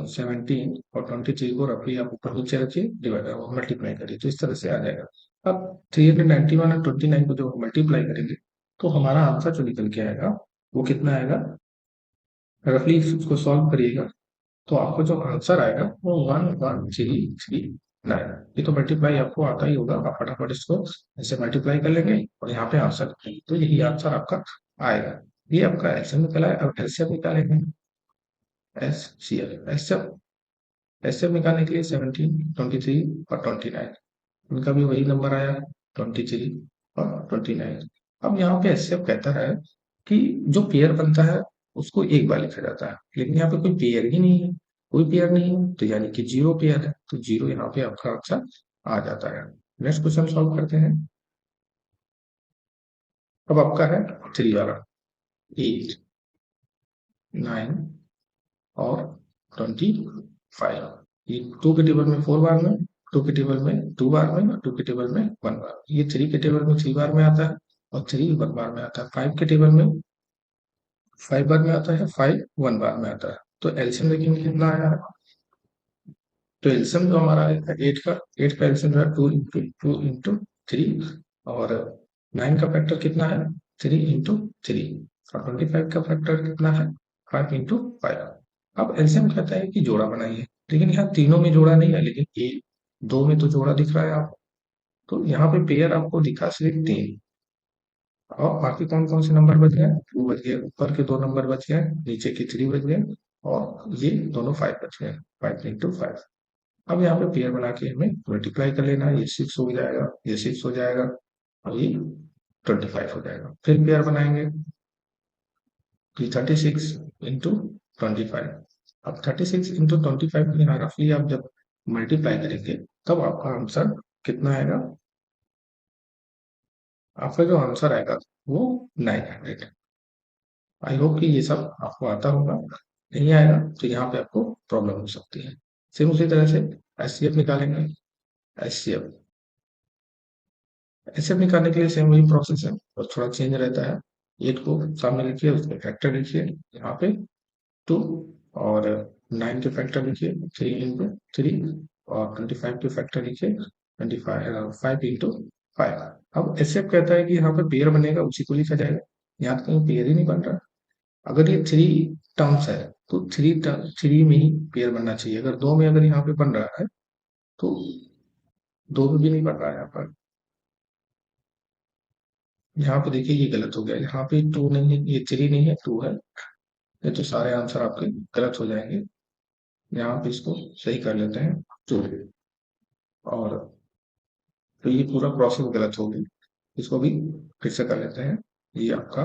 S1: 17 और 23 को रफली आप ऊपर नीचे रखिए, डिवाइड मल्टीप्लाई करिए, तो इस तरह से आ जाएगा। अब 391 और 29 को जो मल्टीप्लाई करेंगे तो हमारा आंसर जो निकल के आएगा वो कितना आएगा, रफली उसको सॉल्व करिएगा तो आपको जो आंसर आएगा वो 11339। ये तो मल्टीप्लाई आपको आता ही होगा, आप फटाफट इसको ऐसे मल्टीप्लाई कर लेंगे और यहाँ पे आंसर लिखेंगे, तो यही आंसर आपका आएगा। ये आपका एलसीएम निकला है। अब एलसीएम निकालेंगे, एचसीएफ एचसीएफ निकालने के लिए 17, 23 और 29 इनका भी वही नंबर आया, 23 और 29। अब यहाँ पे एचसीएफ कहता है कि जो पेयर बनता है उसको एक बार लिखा जाता है, लेकिन यहाँ पे कोई पेयर ही नहीं है, कोई पेयर नहीं है, तो यानी कि जीरो पेयर है, तो जीरो यहाँ पे आपका आंसर आ जाता है। नेक्स्ट क्वेश्चन सॉल्व करते हैं। अब आपका है 3 वाला, 8, 9 और 25। ये 2 के टेबल में 4 बार में, 2 के टेबल में 2 बार में, और 2 के टेबल में 1 बार। ये 3 के टेबल में 3 बार में आता है, और 3 1 बार में आता है। 5 के टेबल में 5 बार में आता है, 5 1 बार में आता है। तो एलसीएम देखेंगे कितना आया है। तो एलसीएम जो हमारा है 8 का एलसीएम जो है 2 × 2 × 3, और 9 का फैक्टर कितना है, 3 × 3, और 25 का फैक्टर कितना है, 5 × 5। अब एलसीएम कहता है कि जोड़ा बनाइए, लेकिन यहाँ तीनों में जोड़ा नहीं है, लेकिन एक दो में तो जोड़ा दिख रहा है आपको। तो यहाँ पे पेयर आपको दिखा सिर्फ 3, और बाकी कौन कौन से नंबर बच गए, 2 बच गए, ऊपर के 2 नंबर बच गए, नीचे के 3 बच गए, और ये दोनों 5 बच गए, 5 × 5। अब यहाँ पे पेयर बना के हमें मल्टीप्लाई कर लेना है, ये 6 हो जाएगा, ये 6 हो जाएगा, और ये 25 हो जाएगा। फिर पेयर बनाएंगे, तो 36 × 25। अब 36 × 25 को यहाँ रफली आप जब मल्टीप्लाई करेंगे तब आपका आंसर कितना आएगा, आपका जो आंसर आएगा वो 900। आई होप कि ये सब आपको आता होगा। नहीं आएगा तो यहाँ पे आपको प्रॉब्लम हो सकती है। सेम उसी तरह से एचसीएफ निकालेंगे। एचसीएफ एचसीएफ निकालने के लिए सेम वही प्रोसेस है, और थोड़ा चेंज रहता है। 8 को सामने लिखिए, उसके फैक्टर लिखिए यहाँ पे 2, और 9 के फैक्टर लिखिए 3 × 3, और 25 के फैक्टर लिखिए 5 × 5। अब एचसीएफ कहता है कि यहाँ पे पेयर बनेगा उसी को लिखा जाएगा। यहाँ तो कहीं पेयर ही नहीं बन रहा। अगर ये 3 टर्म्स है तो 3 में ही पेयर बनना चाहिए। अगर 2 में अगर यहाँ पे बन रहा है तो 2 में भी नहीं बन रहा है। यहाँ पर यहाँ पे देखिए ये गलत हो गया, यहाँ पे 2 नहीं है, ये 3 नहीं है, 2 है। ये तो सारे आंसर आपके गलत हो जाएंगे। यहाँ पे इसको सही कर लेते हैं तो, और तो ये पूरा प्रोसेस गलत होगी, इसको भी फिर से कर लेते हैं। ये आपका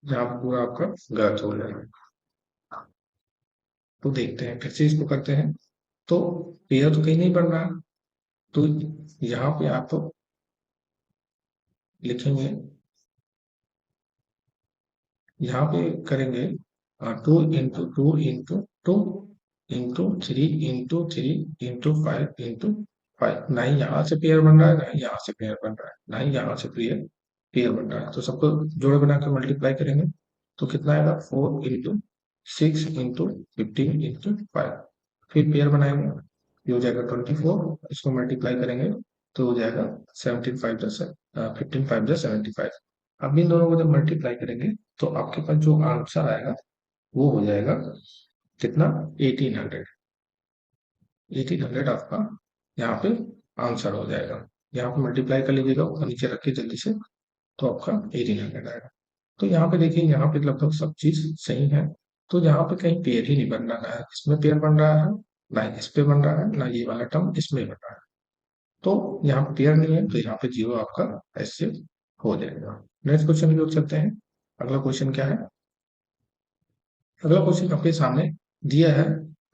S1: यहाँ पे पूरा आपका गलत हो जाएगा। तो देखते हैं, फिर से इसको करते हैं। तो पेयर तो कहीं नहीं बन रहा, तो यहाँ पे आप लिखेंगे, यहाँ पे करेंगे 2 into 2 into 2 into 3 into 5 into 5। ना ही यहाँ से पेयर बन रहा है, ना ही यहाँ से पेयर बन रहा है, ना ही यहाँ से पेयर पेयर बन रहा है। तो सबको जोड़े बना के मल्टीप्लाई करेंगे तो कितना आएगा, 4 into 6 into 15 into 5। फिर पेयर बनाएंगे, ये हो जाएगा 24, इसको मल्टीप्लाई करेंगे तो हो जाएगा 15 अब इन दोनों को जब मल्टीप्लाई करेंगे तो आपके पास जो आंसर आएगा वो हो जाएगा कितना, 1800। 1800 आपका यहाँ पे आंसर हो जाएगा। यहाँ पे मल्टीप्लाई कर लीजिएगा, ऊपर नीचे रखिए जल्दी से, तो आपका 1800 आएगा। तो यहाँ पे देखिए, यहाँ पे लगभग सब चीज सही है। तो यहाँ पे कहीं पेयर ही नहीं बन रहा है, इसमें पेयर बन रहा है, ना इस पे बन रहा है, ना ये वाला टर्म इसमें बन रहा है। तो यहाँ पे पेयर नहीं है, तो यहाँ पे जीरो आपका ऐसे हो जाएगा। नेक्स्ट क्वेश्चन की ओर चलते हैं। अगला क्वेश्चन क्या है, अगला क्वेश्चन आपके सामने दिया है,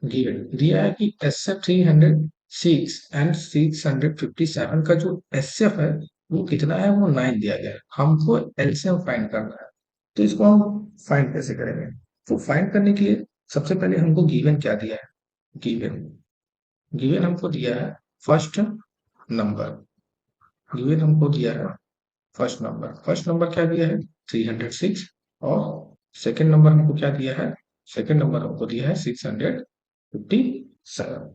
S1: गिवन दिया है कि एस एफ 306 एंड 657 का जो एस एफ है वो कितना है, वो 9 दिया गया है। हमको एलसीएम फाइंड करना है, तो इसको हम फाइंड कैसे करेंगे। तो फाइंड करने के लिए सबसे पहले हमको गिवन क्या दिया है, गिवन गिवन हमको दिया है फर्स्ट नंबर, गिवन हमको दिया है फर्स्ट नंबर क्या दिया है, 306। और सेकंड नंबर हमको क्या दिया है, सेकंड नंबर हमको दिया है 657।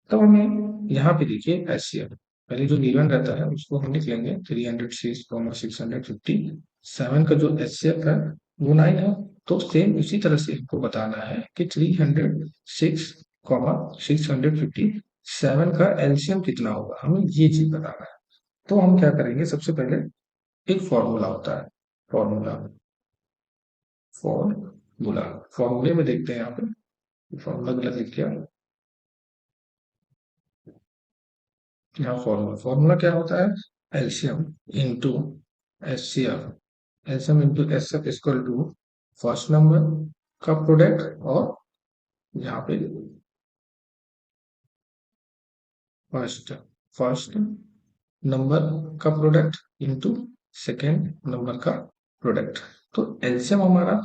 S1: तब हमें यहाँ पे देखिए एचसीएफ, पहले जो गिवन रहता है उसको हम लिख लेंगे, 306 657 का जो एचसीएफ है वो 9 है। तो सेम इसी तरह से हमको बताना है कि 306 657 का एलसीएम कितना होगा, हमें ये चीज बताना है। तो हम क्या करेंगे, सबसे पहले एक फॉर्मूला होता है, फॉर्मूला फॉर्मूला फॉर्मूले में देखते हैं यहाँ पे, फॉर्मूला गलत लिख किया। यहाँ फॉर्मूला फॉर्मूला क्या होता है, LCM into HCF, LCM into HCF equal to first number का प्रोडक्ट, और यहाँ पे फर्स्ट फर्स्ट नंबर का प्रोडक्ट इंटू सेकेंड नंबर का प्रोडक्ट। तो एलसीएम हमारा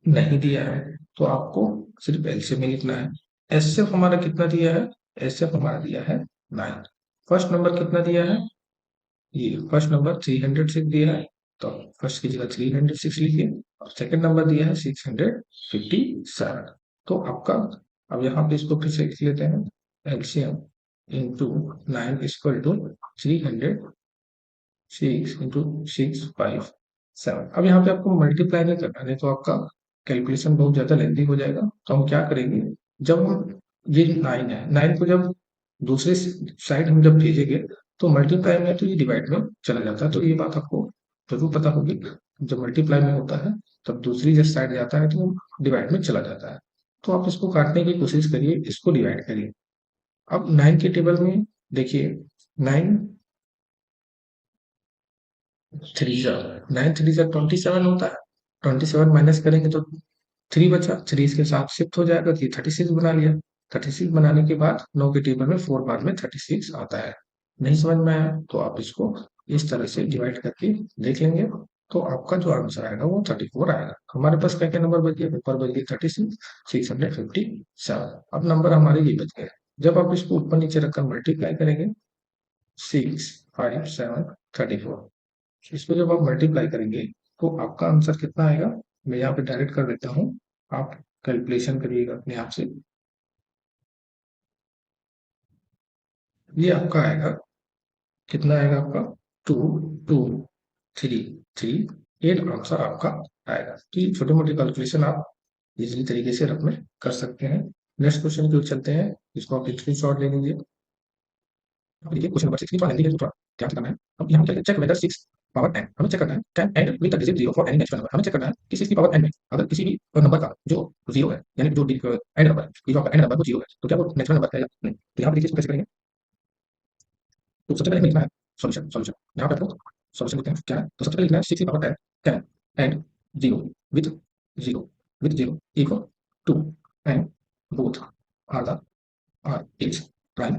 S1: नहीं दिया है, तो आपको सिर्फ एलसीएम ही लिखना है। एचसीएफ हमारा कितना दिया है, एचसीएफ हमारा दिया है 9। फर्स्ट नंबर कितना दिया है, ये फर्स्ट नंबर 306 दिया है, तो फर्स्ट की जगह 306 लिखिए, और सेकंड नंबर दिया है 657। तो आपका, अब यहाँ पे इसको फिर से लिख लेते हैं, LCM into 9 equal to 306 into 657। अब यहाँ पे आपको मल्टीप्लाई नहीं करना, नहीं तो आपका कैलकुलेशन बहुत ज्यादा लेंदी हो जाएगा। तो हम क्या करेंगे, जब हम ये 9 है, 9 को जब दूसरे साइड हम जब भेजेंगे तो मल्टीप्लाई में तो ये डिवाइड में चला जाता है, तो ये बात आपको जरूर पता होगी। जब मल्टीप्लाई में होता है तब दूसरी जब साइड जाता है तो डिवाइड में चला जाता है। तो आप इसको काटने की कोशिश करिए, इसको डिवाइड करिए। अब 9 के टेबल में देखिए, 9 थ्री जा 9 3 जा 27 होता है, 27 माइनस करेंगे तो 3 बचा, 3 इसके साथ शिफ्ट हो जाएगा, तो ये 36 बना लिया। 36 बनाने के बाद 9 के टेबल में 4 बाद में 36 आता है। नहीं समझ में आया तो आप इसको इस तरह से डिवाइड करके देख लेंगे, तो आपका जो आंसर आएगा वो 34 आएगा। हमारे पास क्या क्या नंबर बच गया, ऊपर बच गया 36, 657। अब नंबर हमारे ये बच गए। जब आप इसको ऊपर नीचे रखकर मल्टीप्लाई करेंगे, 6 5 7 34, इसको जब आप मल्टीप्लाई करेंगे तो आपका आंसर कितना आएगा, मैं यहाँ पे डायरेक्ट कर देता हूँ, आप कैलकुलेशन करिएगा अपने आप से। ये आपका आएगा, कितना आएगा आपका, 2 2 3 3, 8 आंसर आपका आएगा। तो ये छोटे मोटे कैलकुलेशन आप इजिली तरीके से रख में कर सकते हैं। नेक्स्ट क्वेश्चन की ओर चलते हैं, इसको आप स्क्रीन शॉट ले लीजिए। अब देखिए क्वेश्चन नंबर 6 की हिंदी है, तो थोड़ा ध्यान से करना है। अब यहाँ क्या चेक वेदर 6 पावर एन हमें चेक करना है, can and with the digit 0 for any natural number. हमें चेक करना है कि 6 की पावर एन में अगर किसी भी नंबर का जो 0 है, यानी जो एंड नंबर है, ये जो आपका एंड नंबर वो 0 है, तो क्या वो नेचुरल नंबर है या नहीं? तो यहाँ पे देखिए इसको कैसे करेंगे। तो सबसे पहले हमें लिखना है सॉल्यूशन। सॉल्यूशन यहाँ पे आपको सॉल्यूशन लिखते हैं क्या है, तो सबसे पहले लिखना है 6 की power 10 10 and 0 with 0 with 0 equal to and both are the are is prime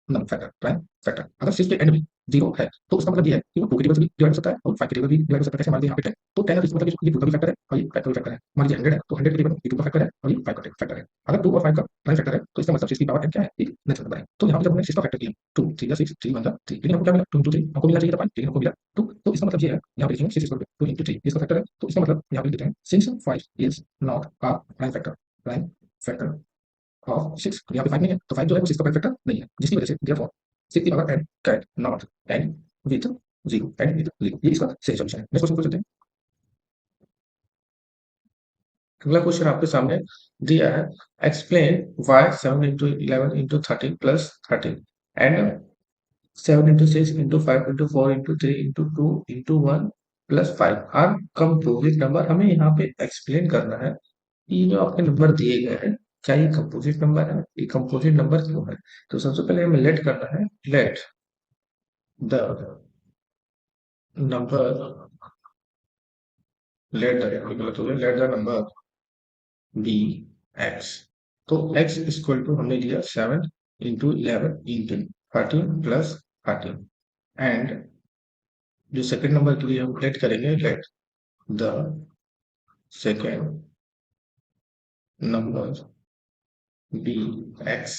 S1: number factor prime factor. अगर सिर्फ के एंड में 0 है तो उसका मतलब ये है कि वो 2 के टेबल से भी डिवाइड हो सकता है और 5 के टेबल भी डिवाइड हो सकता है। कैसे? मान लीजिए यहाँ पे 10 तो 10 है, इसका मतलब ये 2 का भी फैक्टर है और ये 5 का भी फैक्टर है। मान लीजिए 100 है तो 100 के टेबल में ये 2 का फैक्टर है और ये 5 का फैक्टर है। अगर 2 और 5 का प्राइम फैक्टर है तो इसका मतलब 6 की पावर n क्या है, एक नेचुरल नंबर है। तो यहाँ पे जब हमने 6 का फैक्टर किया 2 3 या 6 3 1 जा 3, लेकिन हमको क्या मिला 2 3 हमको मिलना चाहिए था 5, लेकिन हमको मिला 2। तो इसका मतलब ये है, यहाँ पे लिखेंगे 6 2 3 इसका फैक्टर है, तो इसका मतलब यहाँ पे लिखते हैं since 5 is not a prime factor of 6, तो यहाँ पे 5 नहीं है, तो 5 जो है वो 6 का प्राइम फैक्टर नहीं है, जिसकी वजह से देयरफॉर 6 की power n can not and with 0 and with 0, ये इसका सही सॉल्यूशन है। नेक्स्ट क्वेश्चन को चलते हैं। अगला क्वेश्चन आपके सामने दिया है, explain why 7 into 11 into 13 plus 13 and 7 into 6 into 5 into 4 into 3 into 2 into 1 plus 5 are composite number. हमें यहाँ पे एक्सप्लेन करना है कि ये जो आपके नंबर दिए गए हैं क्या ये कंपोजिट नंबर है, ये कंपोजिट नंबर क्यों है। तो सबसे पहले हमें लेट करना है, let the number, let the गलत हो गया, let the number be x. तो x इक्वल टू हमने लिया 7 इंटू 11 इंटू 13 प्लस 13 एंड जो सेकंड नंबर के लिए हम लेट करेंगे, let the second number be x,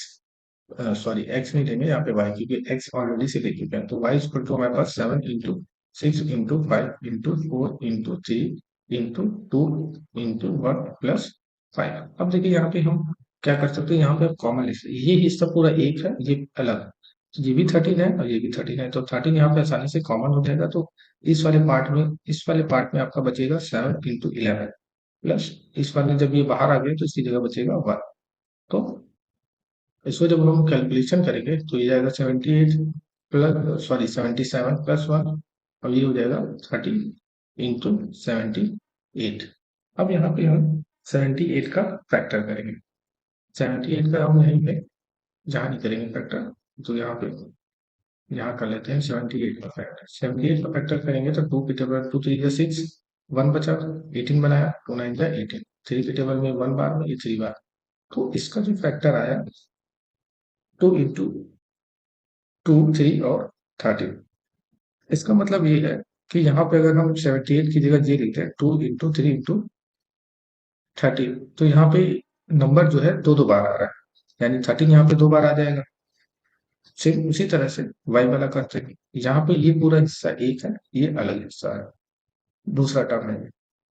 S1: sorry x नहीं लेंगे यहाँ पे y, क्योंकि x ऑलरेडी से ले चुके हैं। तो y इक्वल टू हमारे पास 7 into 6 into 5 into 4 into 3 into 2 into 1 plus 5। अब देखिए यहाँ पे हम क्या कर सकते हैं, यहाँ पे कॉमन लिख सकते हैं। ये हिस्सा पूरा एक है, ये अलग है, तो ये भी 13 है और ये भी 13 है, तो 13 यहाँ पे आसानी से कॉमन हो जाएगा। तो इस वाले पार्ट में आपका बचेगा 7 इंटू 11 प्लस इस वाले, जब ये बाहर आ गया तो इसकी जगह बचेगा 1। तो इसको जब हम कैलकुलेशन करेंगे तो ये जाएगा 78 प्लस, सॉरी 77 प्लस 1, अब ये हो जाएगा 30 इंटू 78। अब यहाँ पे हम 78 का फैक्टर करेंगे। 78 का हम यहीं पे जहाँ नहीं करेंगे फैक्टर, तो यहाँ पे यहाँ कर लेते हैं 78 का फैक्टर। 78 का फैक्टर करेंगे तो 2 की टेबल 2 3 6, 1 बचा, 18 बनाया, 2 9 18, 3 के टेबल में 1 बार में ये 3 बार, तो इसका जो फैक्टर आया 2 इंटू 2 3 और 13। इसका मतलब ये है कि यहाँ पे अगर हम 78 की जगह ये लिखते हैं 2 इंटू 3 इंटू 13, तो यहाँ पे नंबर जो है दो दो बार आ रहा है, यानी 13 यहाँ पे दो बार आ जाएगा। सेम उसी तरह से y वाला करते हैं, यहाँ पे ये पूरा हिस्सा एक है, ये अलग हिस्सा है, दूसरा टर्म है।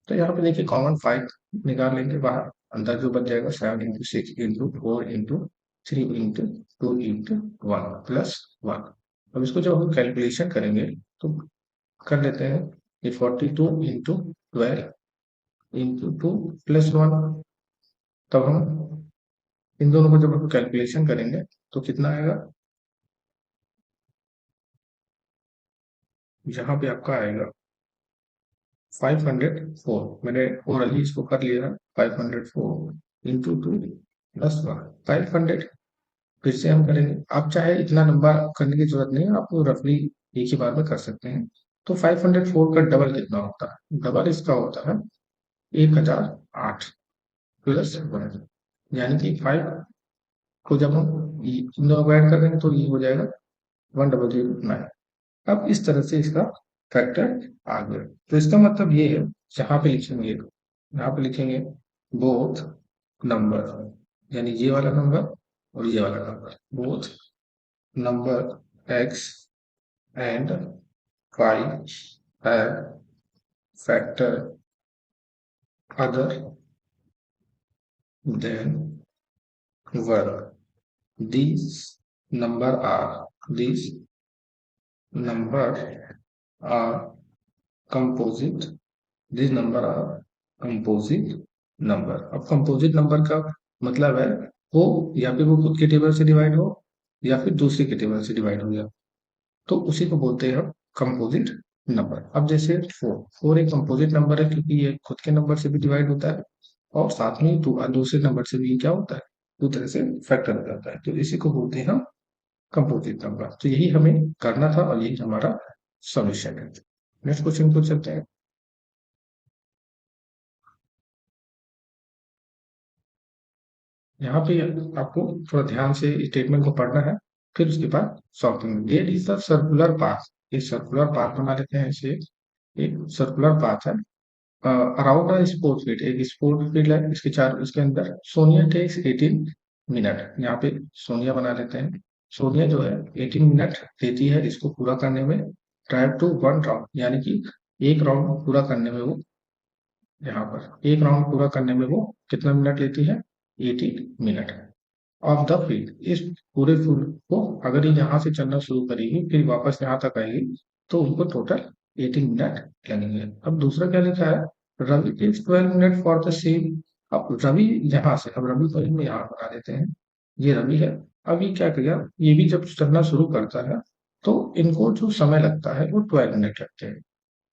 S1: तो यहाँ पे देखिए कॉमन 5 निकाल लेंगे बाहर, अंदर जो बच जाएगा 7 into 6 into 4 into 3 into 2 into 1 plus 1। अब इसको जब हम कैलकुलेशन करेंगे तो कर लेते हैं, ये 42 इंटू 12 इंटू 2 प्लस 1। तब हम इन दोनों को जब हम कैलकुलेशन करेंगे तो कितना आएगा, यहाँ पे आपका आएगा 504। मैंने ओरली इसको कर लिया है, 504 इंटू 2 प्लस 1 500। फिर से हम करेंगे, आप चाहे इतना लंबा करने की जरूरत नहीं है, आप रफली एक ही बार में कर सकते हैं। तो 504 का डबल कितना होता है, डबल इसका होता है 1008 प्लस 1, यानी कि 5 को जब हम इन दोनों को ऐड कर देंगे तो ये हो जाएगा 1009। अब इस तरह से इसका फैक्टर आ गया। तो इसका मतलब ये है, यहाँ पे लिखेंगे, यहाँ पे लिखेंगे बोथ नंबर, यानी ये वाला नंबर और ये वाला number, both number x and y have factor other than 1. These number are composite. These number are composite number। अब composite number का मतलब है वो या फिर वो खुद के टेबल से डिवाइड हो या फिर दूसरे के टेबल से डिवाइड हो जाए, तो उसी को बोलते हैं हम कंपोजिट नंबर। अब जैसे फोर, फोर एक कंपोजिट नंबर है क्योंकि ये खुद के नंबर से भी डिवाइड होता है और साथ में दूसरे नंबर से भी क्या होता है, दो तरह से फैक्टर हो जाता है, तो इसी को बोलते हैं हम कंपोजिट नंबर। तो यही हमें करना था और यही हमारा सॉल्यूशन है। नेक्स्ट क्वेश्चन पूछ सकते हैं। यहाँ पे आपको थोड़ा ध्यान से स्टेटमेंट को पढ़ना है, फिर उसके बाद सॉल्व करेंगे। ये इज द सर्कुलर पाथ, एक सर्कुलर पाथ बना लेते हैं इसे। एक सर्कुलर पाथ है अराउंड अ स्पोर्ट फील्ड, एक स्पोर्ट फील्ड है, इसके चार, इसके अंदर सोनिया टेक्स 18 मिनट। यहाँ पे सोनिया बना लेते हैं। सोनिया जो है 18 मिनट लेती है इसको पूरा करने में, ड्राइव टू वन राउंड, यानी कि एक राउंड पूरा करने में वो, यहाँ पर एक राउंड पूरा करने में वो कितना मिनट लेती है, 18 मिनट ऑफ द फील्ड। इस पूरे फील्ड को अगर ये यहाँ से चलना शुरू करेगी फिर वापस यहाँ तक आएगी तो उनको टोटल 18 मिनट लगेंगे। अब दूसरा क्या लिखा है, Ravi takes 12 minute for the same. अब रवि यहाँ से, अब रवि को हम यहाँ बना देते हैं, ये रवि है। अब ये क्या किया, ये भी जब चलना शुरू करता है तो इनको जो समय लगता है वो 12 मिनट लगते हैं।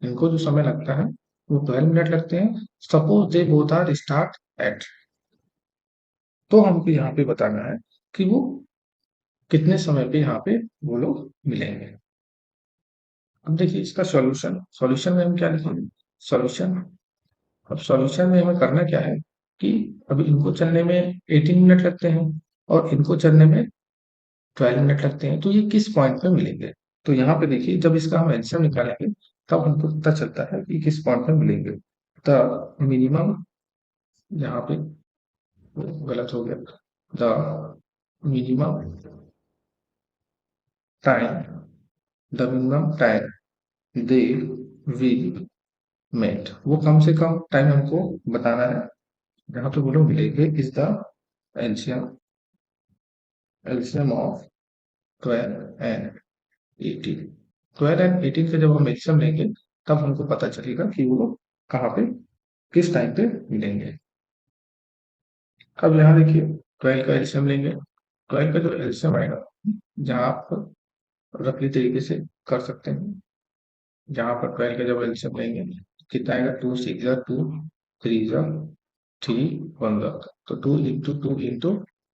S1: इनको जो समय लगता है वो 12 मिनट लगते हैं। Suppose they both are start at, तो हमको यहाँ पे बताना है कि वो कितने समय पे यहाँ पे वो लोग मिलेंगे। अब देखिए इसका सॉल्यूशन, सॉल्यूशन में हम क्या लिखेंगे, सॉल्यूशन। अब सॉल्यूशन में हमें करना क्या है कि अभी इनको चलने में 18 मिनट लगते हैं और इनको चलने में 12 मिनट लगते हैं, तो ये किस पॉइंट पे मिलेंगे। तो यहाँ पे देखिए जब इसका हम एल्सियम निकालेंगे तब हमको पता चलता है कि किस पॉइंट पे मिलेंगे। द मिनिमम, यहाँ पे गलत हो गया, the minimum time, the minimum time they will met, वो कम से कम टाइम हमको बताना है जहाँ पे वो लोग मिलेंगे। Is the LCM, LCM of 12 and 18, 12 and 18 का जब हम एल्सियम लेंगे तब हमको पता चलेगा कि वो लोग कहाँ पे किस टाइम पे मिलेंगे। अब यहाँ देखिए 12 का एल्सियम लेंगे, 12 का जो एल्सियम आएगा, जहाँ आप रफली तरीके से कर सकते हैं, जहाँ पर 12 का जब एल्सियम लेंगे कितना आएगा, 2 6 2, 3 3 1, तो 2 into 2 into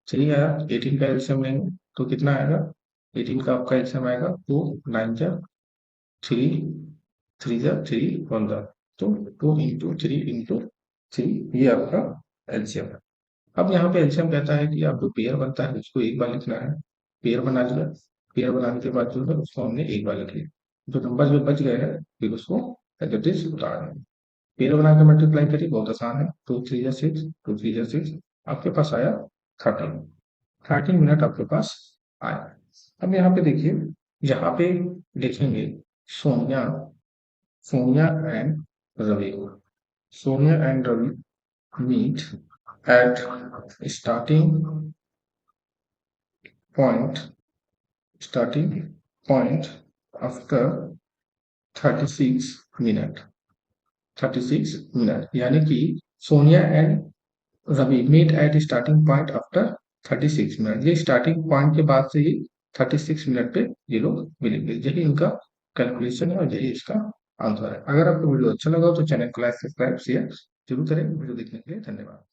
S1: 3 आया। 18 का एल्सियम लेंगे तो कितना आएगा, 18 का आपका एल्सियम आएगा 2 9 3 3 1, तो 2 into 3 into 3, ये आपका एल्सियम है। अब यहाँ पे एल्शियम कहता है कि आप जो पेयर बनता है उसको एक बार लिखना है। पेयर बना लिया, पेयर बनाने के बाद जो है उसको हमने एक बार लिख लिया, जो नंबर जो बच गए हैं फिर उसको एज इट इज उतार दें। पेयर बना के मल्टीप्लाई करिए, बहुत आसान है। 2 3 6, 2 3 6, आपके पास आया 13, 13 मिनट आपके पास आया। अब यहाँ पे देखिए, यहाँ पे लिखेंगे Sonia, Sonia and Ravi, Sonia and Ravi meet at starting point, starting point after 36 minute, 36 minute, यानी कि Sonia and Ravi meet at starting point after 36 minute. ये स्टार्टिंग पॉइंट के बाद से ही 36 मिनट पे ये लोग मिलेंगे। यही इनका कैलकुलेशन है और यही इसका आंसर है। अगर आपको वीडियो अच्छा लगा तो चैनल को लाइक सब्सक्राइब शेयर जरूर करें। वीडियो देखने के लिए धन्यवाद।